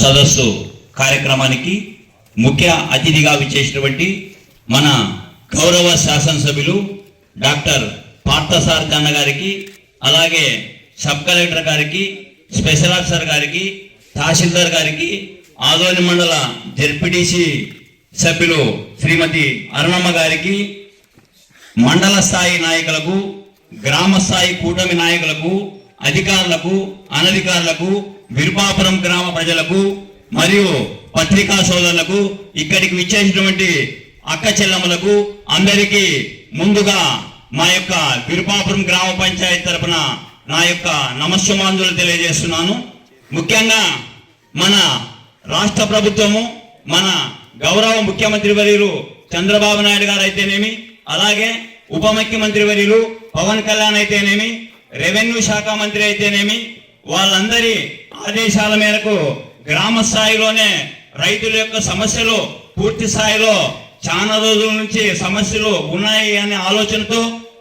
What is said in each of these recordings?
సదస్సు కార్యక్రమానికి ముఖ్య అతిథిగా విచ్చేసినటువంటి మన గౌరవ శాసనసభ్యులు డాక్టర్ పార్థసారథి అన్న గారికి, అలాగే సబ్ కలెక్టర్ గారికి, స్పెషల్ ఆఫీసర్ గారికి, తహసీల్దార్ గారికి, ఆదోని మండల జెడ్పీటీసీ సభ్యులు శ్రీమతి అరుణమ్మ గారికి, మండల స్థాయి నాయకులకు, గ్రామ స్థాయి కూటమి నాయకులకు, అధికారులకు, అనధికారులకు, విరుపాపురం గ్రామ ప్రజలకు మరియు పత్రికా సోదరులకు, ఇక్కడికి విచ్చేసినటువంటి అక్క చెల్లెమ్మలకు అందరికీ ముందుగా మా యొక్క విరుపాపురం గ్రామ పంచాయతీ తరపున నా యొక్క నమస్సుమాంజులు తెలియజేస్తున్నాను. ముఖ్యంగా మన రాష్ట్ర ప్రభుత్వము, మన గౌరవ ముఖ్యమంత్రి వర్యులు చంద్రబాబు నాయుడు గారు అయితేనేమి, అలాగే ఉప ముఖ్యమంత్రి వర్యులు పవన్ కళ్యాణ్ అయితేనేమి, రెవెన్యూ శాఖ మంత్రి అయితేనేమి, వాళ్ళందరి ఆదేశాల మేరకు గ్రామ స్థాయిలోనే రైతుల యొక్క సమస్యలు పూర్తి స్థాయిలో చాలా రోజుల నుంచి సమస్యలు ఉన్నాయి అనే ఆలోచనతో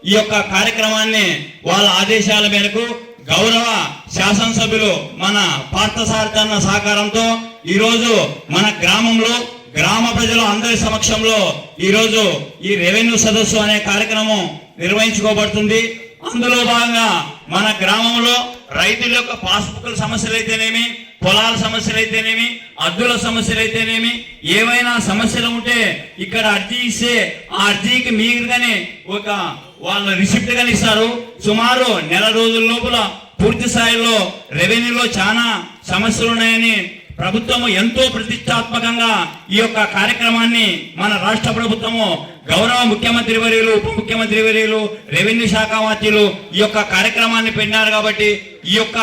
ఈ యొక్క కార్యక్రమాన్ని వాళ్ళ ఆదేశాల మేరకు గౌరవ శాసనసభ్యులు మన పార్థసారథి అన్న సహకారంతో ఈరోజు మన గ్రామంలో గ్రామ ప్రజలు అందరి సమక్షంలో ఈరోజు ఈ రెవెన్యూ సదస్సు అనే కార్యక్రమం నిర్వహించుకోబడుతుంది. అందులో భాగంగా మన గ్రామంలో రైతుల యొక్క పాస్బుక్ల సమస్యలు అయితేనేమి, పొలాల సమస్యలు అయితేనేమి, అద్దుల సమస్యలు అయితేనేమి, ఏవైనా సమస్యలు ఉంటే ఇక్కడ అర్జీ ఇస్తే ఆ అర్జీకి మీరుగానే ఒక వాళ్ళ రిసిప్ట్ గాని ఇస్తారు. సుమారు నెల రోజుల లోపల పూర్తి స్థాయిలో రెవెన్యూలో చాలా సమస్యలు ఉన్నాయని ప్రభుత్వము ఎంతో ప్రతిష్టాత్మకంగా ఈ యొక్క కార్యక్రమాన్ని మన రాష్ట్ర ప్రభుత్వము గౌరవ ముఖ్యమంత్రి వర్యులు, ఉప ముఖ్యమంత్రి వర్యులు, రెవెన్యూ శాఖ మంత్రులు ఈ యొక్క కార్యక్రమాన్ని పెట్టినారు. కాబట్టి ఈ యొక్క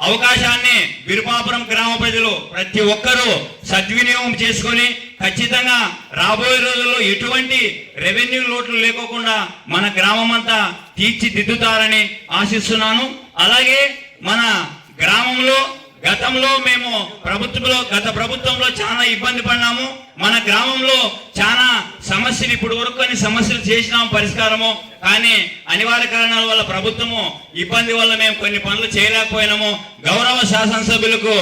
అవకాశాన్ని విరుపాపురం గ్రామ ప్రజలు ప్రతి ఒక్కరూ సద్వినియోగం చేసుకొని ఖచ్చితంగా రాబోయే రోజుల్లో ఎటువంటి రెవెన్యూ లోట్లు లేకోకుండా మన గ్రామం అంతా తీర్చిదిద్దుతారని ఆశిస్తున్నాను. అలాగే మన గ్రామంలో గతంలో మేము గత ప్రభుత్వంలో చాలా ఇబ్బంది పడినాము. మన గ్రామంలో చాలా సమస్యలు ఇప్పటి వరకు కొన్ని సమస్యలు చేసినాము పరిష్కారము, కానీ అనివార్య కారణాల వల్ల ప్రభుత్వము ఇబ్బంది వల్ల మేము కొన్ని పనులు చేయలేకపోయినాము. గౌరవ శాసనసభ్యులకు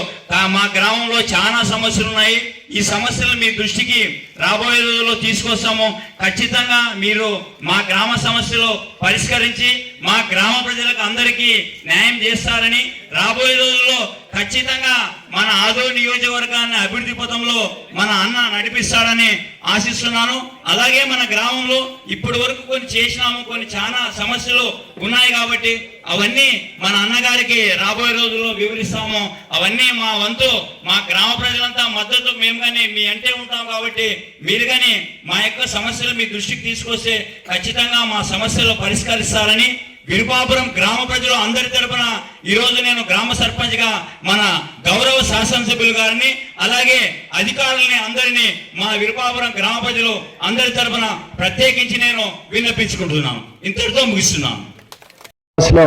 మా గ్రామంలో చాలా సమస్యలు ఉన్నాయి, ఈ సమస్యలు మీ దృష్టికి రాబోయే రోజుల్లో తీసుకొస్తాము. ఖచ్చితంగా మీరు మా గ్రామ సమస్యలు పరిష్కరించి మా గ్రామ ప్రజలకు అందరికీ న్యాయం చేస్తారని, రాబోయే రోజుల్లో ఖచ్చితంగా మన ఆదోని నియోజకవర్గాన్ని అభివృద్ధి పథంలో మన అన్న నడిపిస్తాడని ఆశిస్తున్నాను. అలాగే మన గ్రామంలో ఇప్పటి వరకు కొన్ని చేసినాము, కొన్ని చాలా సమస్యలు ఉన్నాయి కాబట్టి అవన్నీ మన అన్నగారికి రాబోయే రోజుల్లో వివరిస్తాము. అవన్నీ మా వంతు మా గ్రామ ప్రజలంతా మద్దతు మేము కానీ మీ అంటే ఉంటాం కాబట్టి మీరు కానీ మా యొక్క సమస్యలు మీ దృష్టికి తీసుకొస్తే ఖచ్చితంగా మా సమస్యలు పరిష్కరిస్తారని విరుపాపురం గ్రామ ప్రజలు అందరి తరపున ఈరోజు నేను గ్రామ సర్పంచ్ గా మన గౌరవ శాసనసభ్యులు గారిని, అలాగే అధికారులని అందరినీ మా విరుపాపురం గ్రామ ప్రజలు అందరి తరపున ప్రత్యేకించి నేను విన్నపించుకుంటున్నాను. ఇంతటితో ముగిస్తున్నాను.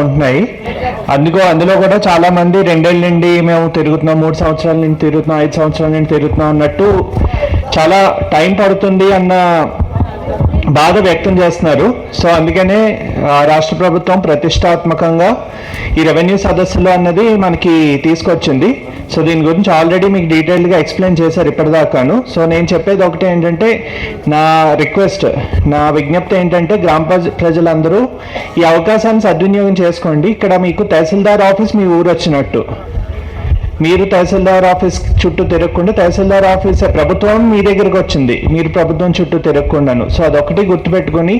ఉంటున్నాయి అందులో కూడా చాలా మంది 2 ఏళ్ళ నుండి మేము తిరుగుతున్నాం, 3 సంవత్సరాల నుండి తిరుగుతున్నాం, 5 సంవత్సరాల నుండి తిరుగుతున్నాం అన్నట్టు చాలా టైం పడుతుంది అన్న బాధ వ్యక్తం చేస్తున్నారు. సో అందుకనే రాష్ట్ర ప్రభుత్వం ప్రతిష్టాత్మకంగా ఈ రెవెన్యూ సదస్సులు అన్నది మనకి తీసుకొచ్చింది. సో దీని గురించి ఆల్రెడీ మీకు డీటెయిల్డ్గా ఎక్స్ప్లెయిన్ చేశారు ఇప్పటిదాకాను. సో నేను చెప్పేది ఒకటే ఏంటంటే, నా రిక్వెస్ట్, నా విజ్ఞప్తి ఏంటంటే గ్రామ ప్రజలందరూ ఈ అవకాశాన్ని సద్వినియోగం చేసుకోండి. ఇక్కడ మీకు తహసీల్దార్ ఆఫీస్ మీ ఊరు వచ్చినట్టు, మీరు తహసీల్దార్ ఆఫీస్ చుట్టూ తిరగకుండా, తహసీల్దార్ ఆఫీస్ ప్రభుత్వం మీ దగ్గరకు వచ్చింది, మీరు ప్రభుత్వం చుట్టూ తిరగకుండాను. సో అదొకటి గుర్తుపెట్టుకొని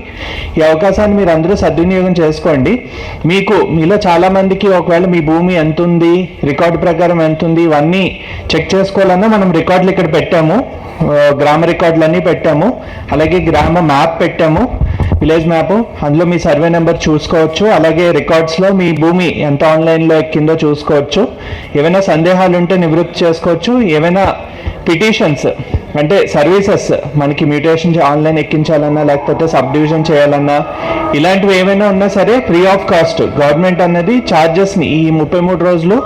ఈ అవకాశాన్ని మీరు అందరూ సద్వినియోగం చేసుకోండి. మీలో చాలా మందికి ఒకవేళ మీ భూమి ఎంత ఉంది, రికార్డు ప్రకారం ఎంత ఉంది, ఇవన్నీ చెక్ చేసుకోవాలన్నా మనం రికార్డులు ఇక్కడ పెట్టాము, గ్రామ రికార్డులన్నీ పెట్టాము, అలాగే గ్రామ మ్యాప్ పెట్టాము, విలేజ్ మ్యాప్, అందులో మీ సర్వే నెంబర్ చూసుకోవచ్చు. అలాగే రికార్డ్స్లో మీ భూమి ఎంత ఆన్లైన్లో ఎక్కిందో చూసుకోవచ్చు. ఏమైనా సందేహాలు ఉంటే నివృత్తి చేసుకోవచ్చు. ఏమైనా పిటిషన్స్ అంటే సర్వీసెస్, మనకి మ్యూటేషన్ ఆన్లైన్ ఎక్కించాలన్నా లేకపోతే సబ్ డివిజన్ చేయాలన్నా ఇలాంటివి ఏమైనా ఉన్నా సరే ఫ్రీ ఆఫ్ కాస్ట్ గవర్నమెంట్ అన్నది ఛార్జెస్ని ఈ 33 రోజులు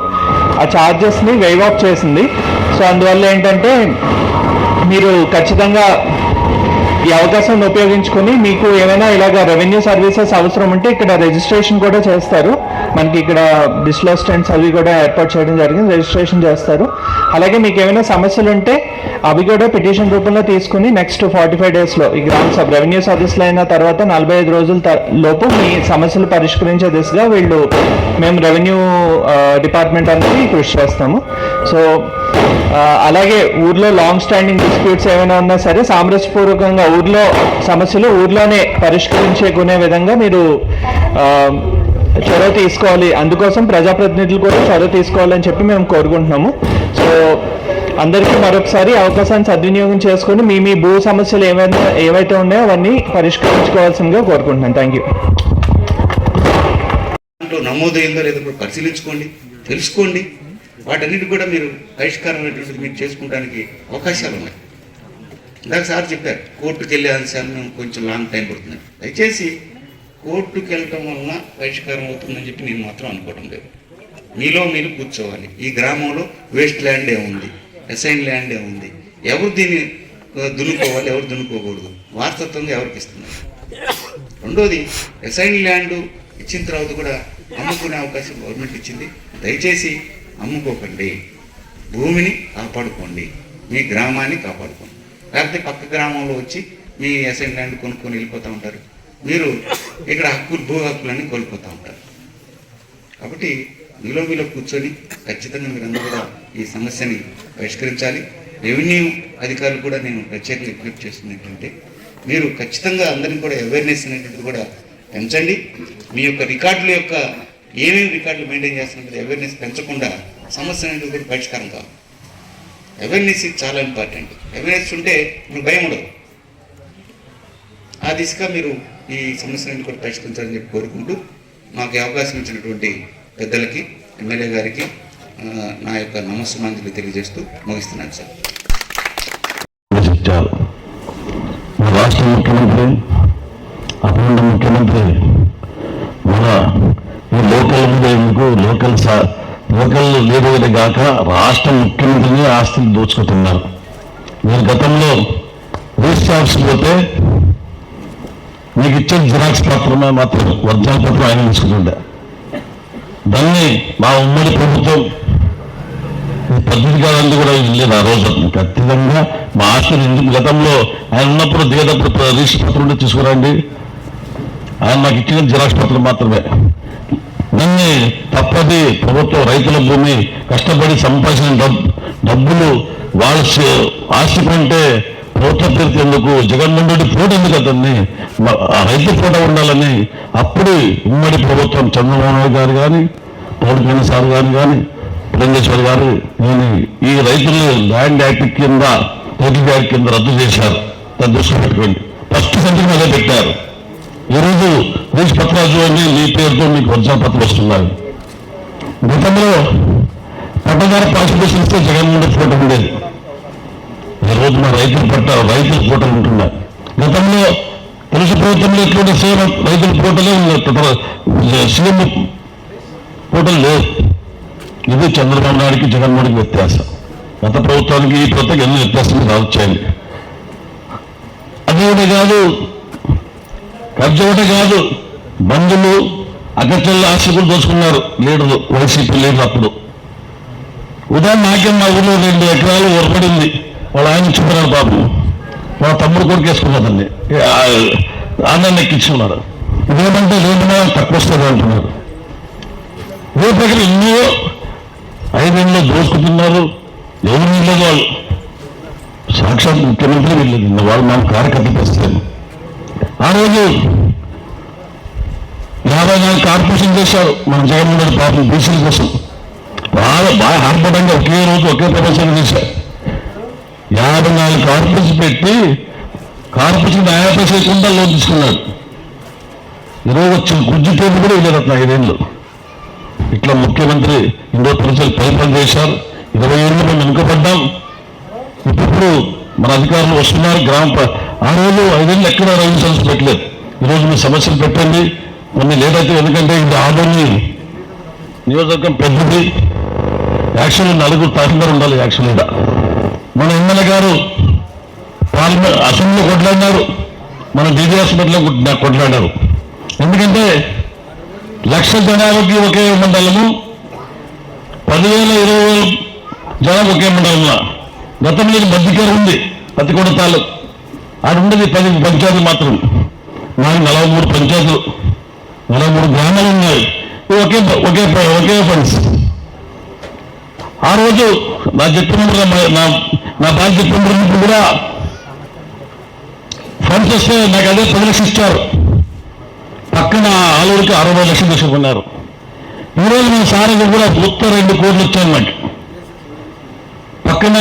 ఆ ఛార్జెస్ని వేవ్ ఆఫ్ చేసింది. సో అందువల్ల ఏంటంటే మీరు ఖచ్చితంగా ఈ అవకాశాన్ని ఉపయోగించుకొని మీకు ఏమైనా ఇలాగ రెవెన్యూ సర్వీసెస్ అవసరం ఉంటే ఇక్కడ రిజిస్ట్రేషన్ కూడా చేస్తారు. మనకి ఇక్కడ డిజిటల్ అసిస్టెంట్స్ అవి కూడా ఏర్పాటు చేయడం జరిగింది, రిజిస్ట్రేషన్ చేస్తారు. అలాగే మీకు ఏమైనా సమస్యలు ఉంటే అవి కూడా పిటిషన్ రూపంలో తీసుకుని నెక్స్ట్ 45 డేస్లో ఈ గ్రామ సభ రెవెన్యూ సదస్సులు అయిన తర్వాత 45 రోజుల లోపు మీ సమస్యలు పరిష్కరించే దిశగా మేము రెవెన్యూ డిపార్ట్మెంట్ అనేది కృషి చేస్తాము. సో అలాగే ఊర్లో లాంగ్ స్టాండింగ్ డిస్ప్యూట్స్ ఏమైనా ఉన్నా సరే సామరస్యపూర్వకంగా ఊర్లో సమస్యలు ఊర్లోనే పరిష్కరించుకునే విధంగా మీరు చొరవ తీసుకోవాలి. అందుకోసం ప్రజాప్రతినిధులు కూడా చొరవ తీసుకోవాలని చెప్పి మేము కోరుకుంటున్నాము. సో అందరికీ మరొకసారి అవకాశాన్ని సద్వినియోగం చేసుకొని మీ భూ సమస్యలు ఏవైతే ఉన్నాయో అవన్నీ పరిష్కరించుకోవాల్సిందిగా కోరుకుంటున్నాను. Thank you. నమోదు అయిందో లేదో కూడా పరిశీలించుకోండి, తెలుసుకోండి. వాటన్నిటి కూడా మీరు పరిష్కారం అనేటువంటిది మీరు చేసుకోవడానికి అవకాశాలు ఉన్నాయి. ఇందాక సార్ చెప్పారు కోర్టుకు వెళ్ళే అంశాలను కొంచెం లాంగ్ టైం పడుతుంది. దయచేసి కోర్టుకు వెళ్ళటం వలన పరిష్కారం అవుతుందని చెప్పి నేను మాత్రం అనుకోవడం లేదు. మీలో మీరు కూర్చోవాలి. ఈ గ్రామంలో వేస్ట్ ల్యాండ్ ఏముంది, అసైన్ ల్యాండ్ ఏముంది, ఎవరు దీన్ని దున్నుకోవాలి, ఎవరు దున్నుకోకూడదు, వారసత్వంగా ఎవరికి ఇస్తున్నారు. రెండోది అసైన్ ల్యాండ్ ఇచ్చిన తర్వాత కూడా అమ్ముకునే అవకాశం గవర్నమెంట్ ఇచ్చింది. దయచేసి అమ్ముకోకండి, భూమిని కాపాడుకోండి, మీ గ్రామాన్ని కాపాడుకోండి. లేకపోతే పక్క గ్రామంలో వచ్చి మీ అసైన్ ల్యాండ్ కొనుక్కొని వెళ్ళిపోతూ ఉంటారు. మీరు ఇక్కడ భూ హక్కులన్నీ కోల్పోతూ ఉంటారు. కాబట్టి మీలో కూర్చొని ఖచ్చితంగా మీరందరూ కూడా ఈ సమస్యని పరిష్కరించాలి. రెవెన్యూ అధికారులు కూడా నేను ప్రత్యేకంగా విజ్ఞప్తి చేస్తుంది ఏంటంటే మీరు ఖచ్చితంగా అందరినీ కూడా అవేర్నెస్ అనేటువంటిది కూడా పెంచండి. మీ యొక్క రికార్డుల యొక్క ఏమేమి రికార్డులు మెయింటైన్ చేస్తున్నది అవేర్నెస్ పెంచకుండా సమస్య అనేది కూడా పరిష్కారం కాదు. అవేర్నెస్ ఇది చాలా ఇంపార్టెంట్. అవేర్నెస్ ఉంటే మీకు భయం ఉండదు. ఆ దిశగా మీరు ఈ సమస్యలను కూడా పరిష్కరించాలని చెప్పి కోరుకుంటూ మాకు అవకాశం ఇచ్చినటువంటి పెద్దలకి, ఎమ్మెల్యే గారికి నా యొక్క నమస్సుమాంజలి తెలియజేస్తూ ముగిస్తున్నాను సార్. రాష్ట్ర ముఖ్యమంత్రి, అప్పుడు ముఖ్యమంత్రి మన ఈ లోకల్ మీద ఎందుకు లోకల్ లీడర్ కాక రాష్ట్ర ముఖ్యమంత్రిని ఆస్తులు దోచుకుంటున్నారు. మీరు గతంలో రిజిస్టర్ ఆఫీస్కి పోతే మీకు ఇచ్చిన జిరాక్స్ పత్రమే మాత్రం ఒరిజినల్ పత్రం ఆయన తీసుకుంటుండే. దాన్ని మా ఉమ్మడి ప్రభుత్వం పద్ధతి కాదని కూడా లేదు. ఆ రోజు ఖచ్చితంగా మా ఆస్తులు ఎందుకు గతంలో ఆయన ఉన్నప్పుడు దిగేటప్పుడు రిజిస్టర్ పత్రం ఉంటే తీసుకురండి, ఆయన నాకు ఇచ్చిన జిరాక్స్ పత్రం మాత్రమే. దాన్ని తప్పది ప్రభుత్వం రైతుల భూమి కష్టపడి సంపాదించిన డబ్బులు వాళ్ళ ఆస్తి కంటే ప్రభుత్వ పేరుకి ఎందుకు, జగన్మోహన్ రెడ్డి ఫోటో ఎందుకు అతన్ని రైతు ఫోటో ఉండాలని అప్పుడు ఉమ్మడి ప్రభుత్వం చంద్రబాబు నాయుడు గారు కానీ, పవన్ కళ్యాణ్ సార్ గారు కానీ, పురంధేశ్వరి గారు కానీ ఈ రైతులు ల్యాండ్ యాక్ట్ కింద టైటిల్ యాక్ట్ కింద రద్దు చేశారు. దాన్ని దృష్టిలో పెట్టుకోండి. ఫస్ట్ సంతకం అదే పెట్టారు. ఈరోజు రీచ్ పత్రాలు అని మీ పేరుతో మీకు ఒరిజినల్ పత్రం వస్తున్నారు. గతంలో పట్టదారు పాస్పోర్ట్ ఇస్తే జగన్మోహన్ రెడ్డి ఫోటో ఉండేది. ఈరోజు మా రైతుల ఫోటోలు ఉంటున్నారు. గతంలో తెలుగు ప్రభుత్వంలో ఎట్లుంటే సేమ్ రైతుల ఫోటోలే ఉన్నాయి, సీఎం ఫోటోలు లేవు. ఇది చంద్రబాబు నాయుడికి జగన్మోహన్కి వ్యత్యాసం. గత ప్రభుత్వానికి ఈ ప్రభుత్వం ఎన్నో వ్యత్యాసం రావచ్చాయండి. అది ఒకటి కాదు, ఖర్చు ఒకటి కాదు, బంధువులు అక్కచెల్ల ఆస్తులు దోచుకున్నారు లీడర్లు, వైసీపీ లీడర్లు. అప్పుడు ఉదాహరణ నాకే మా ఊళ్ళో 2 ఎకరాలు ఒరపడింది. వాళ్ళు ఆయన ఇచ్చుకున్నారు బాబు, వాళ్ళ తమ్ముడు కొడుకు వేసుకున్నదండి, ఆనందం ఎక్కించుకున్నారు. ఇదేమంటే లేదన్నా తక్కువ వస్తుంది అంటున్నారు. ఇదే ప్రకారం ఎన్నో 5 ఏళ్ళలో దోసుకుంటున్నారు. ఎవరు వీళ్ళదు, వాళ్ళు సాక్షాత్ ముఖ్యమంత్రి వీళ్ళది, వాళ్ళు మనం కార్యకర్త చేస్తాము. ఆ రోజు 54 కార్పొరేషన్ చేశారు మన జగన్మోహన్ రెడ్డి పాపం బీసీల కోసం. బాగా ఆర్భటంగా ఒకే రోజు ఒకే ప్రపంచం చేశారు. 54 కార్పొరేషన్ పెట్టి కార్పొరేషన్ 50 పైసలు లేకుండా లోన్ తీసుకున్నాడు. ఈరోజు వచ్చిన గుజ్జు పేరు కూడా వెళ్ళారు 5 ఏళ్ళు. ఇట్లా ముఖ్యమంత్రి ఇంకో ప్రజలు పరిపాలన చేశారు. 20 ఏళ్ళు మేము వెనుకబడ్డాం. ఇప్పుడు మన అధికారులు వస్తున్నారు. ఆ రోజు 5 ఏళ్ళు ఎక్కడ రెవెన్యూ సమస్య పెట్టలేదు. ఈరోజు మీ సమస్యలు పెట్టండి. కొన్ని లేట్ అయితే, ఎందుకంటే ఇది ఆదోని నియోజకవర్గం పెద్దది. యాక్చువల్లీ 4 తహసీల్దార్ ఉండాలి. యాక్చువల్గా మన ఎమ్మెల్యే గారు పార్లమెంట్ అసెంబ్లీలో కొట్లాడినారు, మన డీడీ హాస్పిటల్లో కొట్లాడారు. ఎందుకంటే 1,00,000 జనాభాకి ఒకే మండలము, 10,000 20,000 జనాభా ఒకే మండలంలో. గతంలో మధ్యకారం ఉంది పత్తికొండ తాలూకు, ఆడ ఉండేది 10 పంచాయతీలు మాత్రం. నాకు 43 పంచాయతీలు, 43 గ్రామాలు ఉన్నాయి. ఒకే ఒకే ఒకే ఫండ్స్. ఆ రోజు నా చెప్పినప్పుడు నా బాగా చెప్పినప్పుడు కూడా ఫండ్స్ వస్తే నాకు అదే 10 లక్షలు ఇచ్చారు. పక్కన ఆలూరుకి 60 లక్షలు తీసుకున్నారు. ఈరోజు మన సార్కి కూడా ఉత్తర 2 కోట్లు వచ్చాయన్నమాట. పక్కన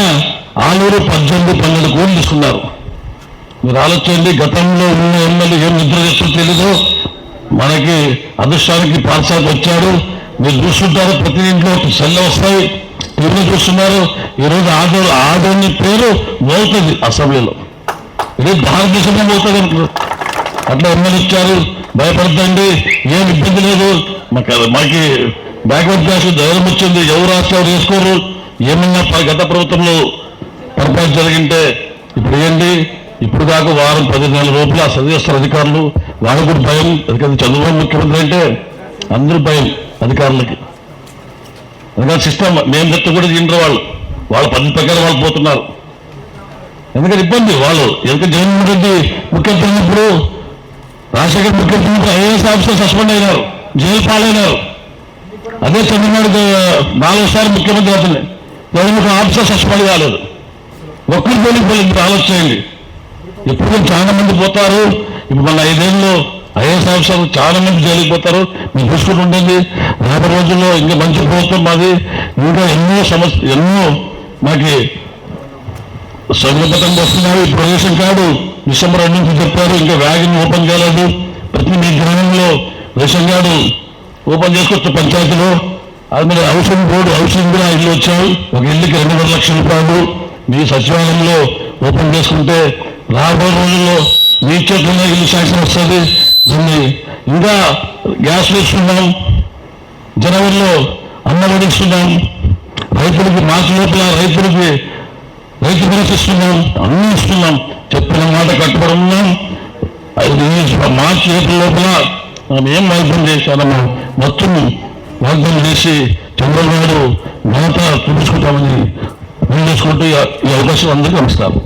ఆలూరు 18-12 కోట్లు తీసుకున్నారు. మీరు ఆలోచించండి, గతంలో ఉన్న ఎమ్మెల్యే ఏం నిద్ర చేస్తూ తెలీదు. మనకి అదృష్టానికి పాఠశాలకు వచ్చాడు. మీరు చూస్తుంటారు, ప్రతి ఇంట్లో సెల్ వస్తాయి, టీవీలో చూస్తున్నారు. ఈరోజు ఆదోని పేరు మోగుతుంది అసెంబ్లీలో. ఇది భారతదేశంలో మోగుతుంది అనుకున్నారు. అట్లా ఎమ్మెల్యే ఇచ్చారు, భయపడద్దండి, ఏం ఇబ్బంది లేదు. మాకు బ్యాక్వర్డ్ క్లాస్ ధైర్యం వచ్చింది. ఎవరు రాష్ట్రాలు వేసుకోరు. ఏమన్నా గత ప్రభుత్వంలో పొరపాటు జరిగింటే ఇప్పుడు ఏంటి, ఇప్పుడు దాకా వారం 10 నెలల లోపల చదివేస్తారు అధికారులు. వాళ్ళకు కూడా భయం. ఎందుకంటే చంద్రబాబు ముఖ్యమంత్రి అంటే అందరూ భయం అధికారులకి. ఎందుకంటే సిస్టమ్ మేము చెప్తే కూడా తింటారు వాళ్ళ పద్ధతి ప్రకారం వాళ్ళు పోతున్నారు. ఎందుకంటే ఇబ్బంది వాళ్ళు. ఎందుకంటే జగన్మోహన్ రెడ్డి ముఖ్యమంత్రి అయినప్పుడు, రాజశేఖర్ ముఖ్యమంత్రి ఐఏఎస్ ఆఫీసర్ సస్పెండ్ అయినారు, జైలు పాలైనారు. అదే చంద్రబాబు 4 సార్లు ముఖ్యమంత్రి అవుతుంది, జగన్మోహన్ ఆఫీసర్ సస్పెండ్ కాలేదు. ఒక్కరి పోలీసు ఆలోచించండి. ఎప్పుడు చాలా మంది పోతారు. ఇప్పుడు మన 5 ఏళ్ళలో ఐఏఎస్ ఆఫీసర్లు చాలా మంది జైలుకి పోతారు. మీరు చూసుకుంటూ ఉంటుంది. రాబోయే రోజుల్లో ఇంకా మంచి ప్రభుత్వం మాది. ఇంకా ఎన్నో మాకి సౌలభ్యంగా వస్తున్నారు. ఇప్పుడు రేషన్ కార్డు డిసెంబర్ 2 నుంచి చెప్పారు, ఇంకా వ్యాగిన్ ఓపెన్ చేయలేదు. ప్రతి మీ గ్రామంలో రేషన్ కార్డు ఓపెన్ చేసుకోవచ్చు పంచాయతీలో. అది మీద హౌసింగ్ బోర్డు హౌసింగ్ కూడా ఇల్లు వచ్చాయి. ఒక ఇల్లుకి 2.5 లక్షల రూపాయలు మీ సచివాలయంలో ఓపెన్ చేసుకుంటే రాబోయే రోజుల్లో మీ చేతుల్లో ఇల్లు శాంక్షన్ వస్తుంది. దీన్ని ఇంకా గ్యాస్లు ఇస్తున్నాం, జనవరిలో అన్నఒడి ఇస్తున్నాం, రైతులకి మార్చి లోపల రైతు భరోసా ఇస్తున్నాం, అన్నీ ఇస్తున్నాం. చెప్పిన మాట కట్టుబడి ఉన్నాం. మార్చి ఏప్రిల్ లోపల మనం ఏం వాగ్దానం చేశామో మొత్తం వాగ్దానం చేసి చంద్రబాబు ఘనత చూపించుకుంటామని చేసుకుంటూ ఈ అవకాశం అందరికీ నమస్కారం.